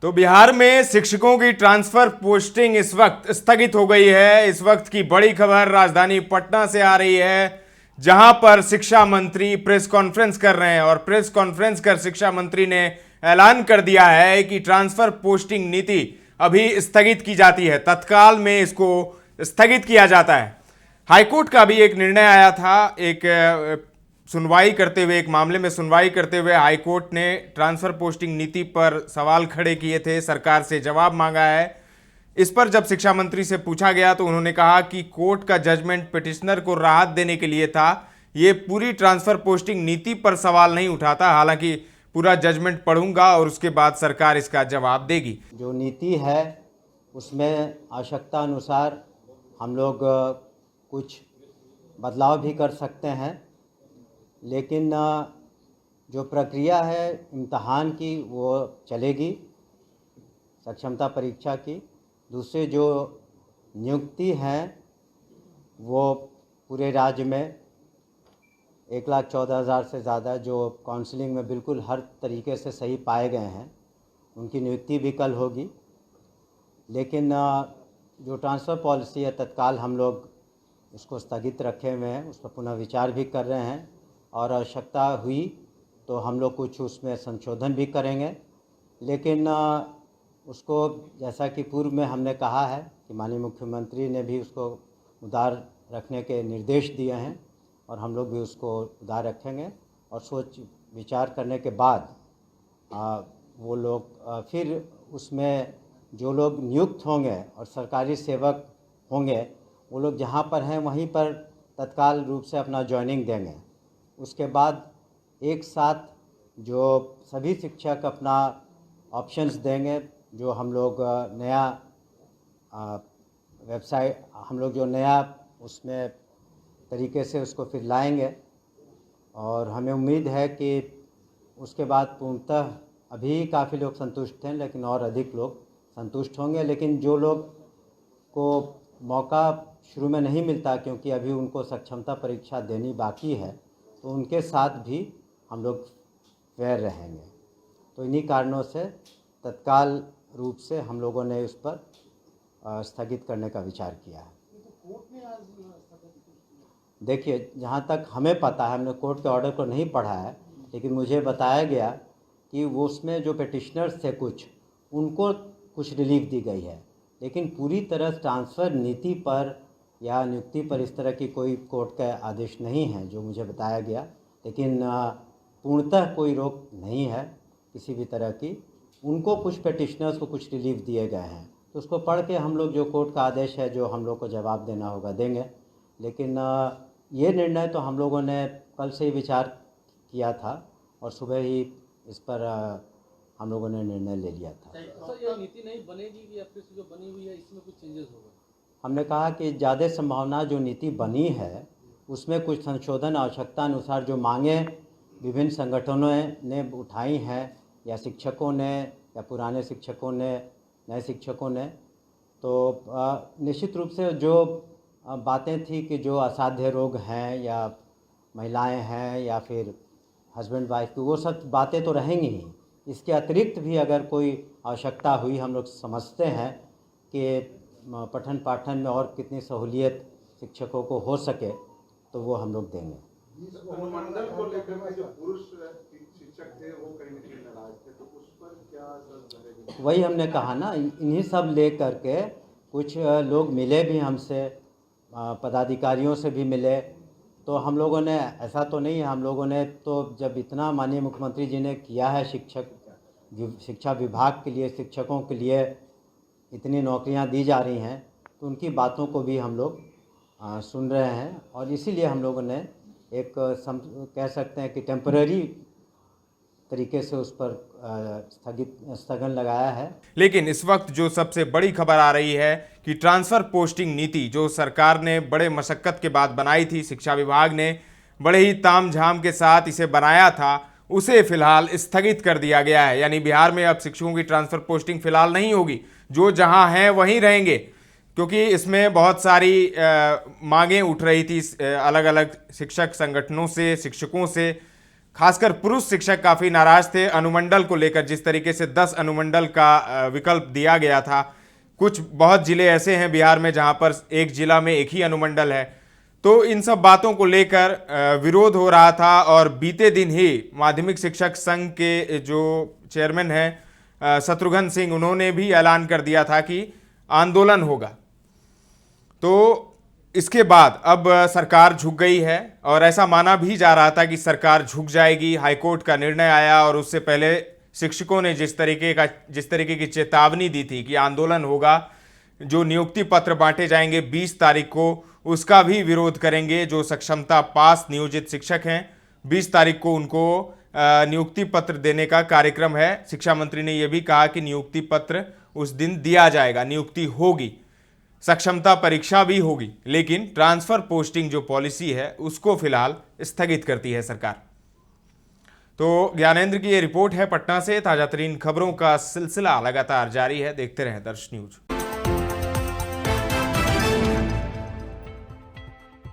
तो बिहार में शिक्षकों की ट्रांसफर पोस्टिंग इस वक्त स्थगित हो गई है। इस वक्त की बड़ी खबर राजधानी पटना से आ रही है, जहां पर शिक्षा मंत्री प्रेस कॉन्फ्रेंस कर रहे हैं और प्रेस कॉन्फ्रेंस कर शिक्षा मंत्री ने ऐलान कर दिया है कि ट्रांसफर पोस्टिंग नीति अभी स्थगित की जाती है, तत्काल में इसको स्थगित किया जाता है। हाईकोर्ट का भी एक निर्णय आया था, एक सुनवाई करते हुए, एक मामले में सुनवाई करते हुए हाईकोर्ट ने ट्रांसफर पोस्टिंग नीति पर सवाल खड़े किए थे, सरकार से जवाब मांगा है। इस पर जब शिक्षा मंत्री से पूछा गया तो उन्होंने कहा कि कोर्ट का जजमेंट पिटिशनर को राहत देने के लिए था, ये पूरी ट्रांसफर पोस्टिंग नीति पर सवाल नहीं उठाता। हालांकि पूरा जजमेंट पढ़ूंगा और उसके बाद सरकार इसका जवाब देगी। जो नीति है उसमें आवश्यकता अनुसार हम लोग कुछ बदलाव भी कर सकते हैं, लेकिन जो प्रक्रिया है इम्तहान की वो चलेगी, सक्षमता परीक्षा की। दूसरे जो नियुक्ति हैं वो पूरे राज्य में 1,14,000 से ज़्यादा जो काउंसलिंग में बिल्कुल हर तरीके से सही पाए गए हैं, उनकी नियुक्ति भी कल होगी। लेकिन जो ट्रांसफ़र पॉलिसी है तत्काल हम लोग उसको स्थगित रखे हुए हैं, उस पर पुनः विचार भी कर रहे हैं और आवश्यकता हुई तो हम लोग कुछ उसमें संशोधन भी करेंगे। लेकिन उसको जैसा कि पूर्व में हमने कहा है कि माननीय मुख्यमंत्री ने भी उसको उदार रखने के निर्देश दिए हैं और हम लोग भी उसको उदार रखेंगे और सोच विचार करने के बाद वो लोग फिर उसमें जो लोग नियुक्त होंगे और सरकारी सेवक होंगे वो लोग जहाँ पर हैं वहीं पर तत्काल रूप से अपना ज्वाइनिंग देंगे। उसके बाद एक साथ जो सभी शिक्षक अपना ऑप्शंस देंगे, जो हम लोग नया वेबसाइट हम लोग जो नया उसमें तरीके से उसको फिर लाएंगे और हमें उम्मीद है कि उसके बाद पूर्णतः अभी काफ़ी लोग संतुष्ट हैं, लेकिन और अधिक लोग संतुष्ट होंगे। लेकिन जो लोग को मौका शुरू में नहीं मिलता क्योंकि अभी उनको सक्षमता परीक्षा देनी बाकी है, तो उनके साथ भी हम लोग फेयर रहेंगे। तो इन्हीं कारणों से तत्काल रूप से हम लोगों ने उस पर स्थगित करने का विचार किया है। देखिए, जहाँ तक हमें पता है, हमने कोर्ट के ऑर्डर को नहीं पढ़ा है, लेकिन मुझे बताया गया कि वो उसमें जो पिटिशनर्स थे उनको कुछ रिलीफ दी गई है, लेकिन पूरी तरह ट्रांसफ़र नीति पर या नियुक्ति पर इस तरह की कोई कोर्ट का आदेश नहीं है जो मुझे बताया गया। लेकिन पूर्णतः कोई रोक नहीं है किसी भी तरह की। उनको कुछ पिटिशनर्स को कुछ रिलीफ दिए गए हैं, तो उसको पढ़ के हम लोग जो कोर्ट का आदेश है जो हम लोग को जवाब देना होगा देंगे। लेकिन ये निर्णय तो हम लोगों ने कल से ही विचार किया था और सुबह ही इस पर हम लोगों ने निर्णय ले लिया था। सर, ये नीति नहीं बनेगी कि अपने से जो बनी हुई है इसमें कुछ चेंजेस होगा? हमने कहा कि ज़्यादा संभावना जो नीति बनी है उसमें कुछ संशोधन आवश्यकता अनुसार जो मांगे विभिन्न संगठनों ने उठाई हैं या शिक्षकों ने या पुराने शिक्षकों ने नए शिक्षकों ने, तो निश्चित रूप से जो बातें थी कि जो असाध्य रोग हैं या महिलाएं हैं या फिर हस्बैंड वाइफ की, वो सब बातें तो रहेंगी ही। इसके अतिरिक्त भी अगर कोई आवश्यकता हुई, हम लोग समझते हैं कि पठन पाठन में और कितनी सहूलियत शिक्षकों को हो सके, तो वो हम लोग देंगे। मंडल को लेकर जो पुरुष शिक्षक थे वो कहीं न कहीं नाराज थे, तो उस पर क्या असर? वही हमने कहा ना, इन्हीं सब ले करके कुछ लोग मिले भी हमसे, पदाधिकारियों से भी मिले, तो हम लोगों ने ऐसा तो नहीं है, हम लोगों ने तो जब इतना माननीय मुख्यमंत्री जी ने किया है शिक्षा विभाग के लिए, शिक्षकों के लिए इतनी नौकरियां दी जा रही हैं, तो उनकी बातों को भी हम लोग सुन रहे हैं और इसीलिए हम लोगों ने एक कह सकते हैं कि टेम्पररी तरीके से उस पर स्थगन लगाया है। लेकिन इस वक्त जो सबसे बड़ी खबर आ रही है कि ट्रांसफर पोस्टिंग नीति जो सरकार ने बड़े मशक्कत के बाद बनाई थी, शिक्षा विभाग ने बड़े ही तामझाम के साथ इसे बनाया था, उसे फिलहाल स्थगित कर दिया गया है। यानी बिहार में अब शिक्षकों की ट्रांसफर पोस्टिंग फिलहाल नहीं होगी, जो जहां हैं वहीं रहेंगे, क्योंकि इसमें बहुत सारी मांगें उठ रही थी अलग अलग शिक्षक संगठनों से, शिक्षकों से। खासकर पुरुष शिक्षक काफी नाराज थे अनुमंडल को लेकर। जिस तरीके से 10 अनुमंडल का विकल्प दिया गया था, कुछ बहुत जिले ऐसे हैं बिहार में जहां पर एक जिला में एक ही अनुमंडल है, तो इन सब बातों को लेकर विरोध हो रहा था। और बीते दिन ही माध्यमिक शिक्षक संघ के जो चेयरमैन हैं शत्रुघ्न सिंह, उन्होंने भी ऐलान कर दिया था कि आंदोलन होगा। तो इसके बाद अब सरकार झुक गई है और ऐसा माना भी जा रहा था कि सरकार झुक जाएगी। हाईकोर्ट का निर्णय आया और उससे पहले शिक्षकों ने जिस तरीके की चेतावनी दी थी कि आंदोलन होगा, जो नियुक्ति पत्र बांटे जाएंगे 20 तारीख को, उसका भी विरोध करेंगे। जो सक्षमता पास नियोजित शिक्षक हैं 20 तारीख को उनको नियुक्ति पत्र देने का कार्यक्रम है। शिक्षा मंत्री ने यह भी कहा कि नियुक्ति पत्र उस दिन दिया जाएगा, नियुक्ति होगी, सक्षमता परीक्षा भी होगी, लेकिन ट्रांसफर पोस्टिंग जो पॉलिसी है उसको फिलहाल स्थगित करती है सरकार। तो ज्ञानेंद्र की ये रिपोर्ट है पटना से। ताजा तरीन खबरों का सिलसिला लगातार जारी है, देखते रहें दर्श न्यूज।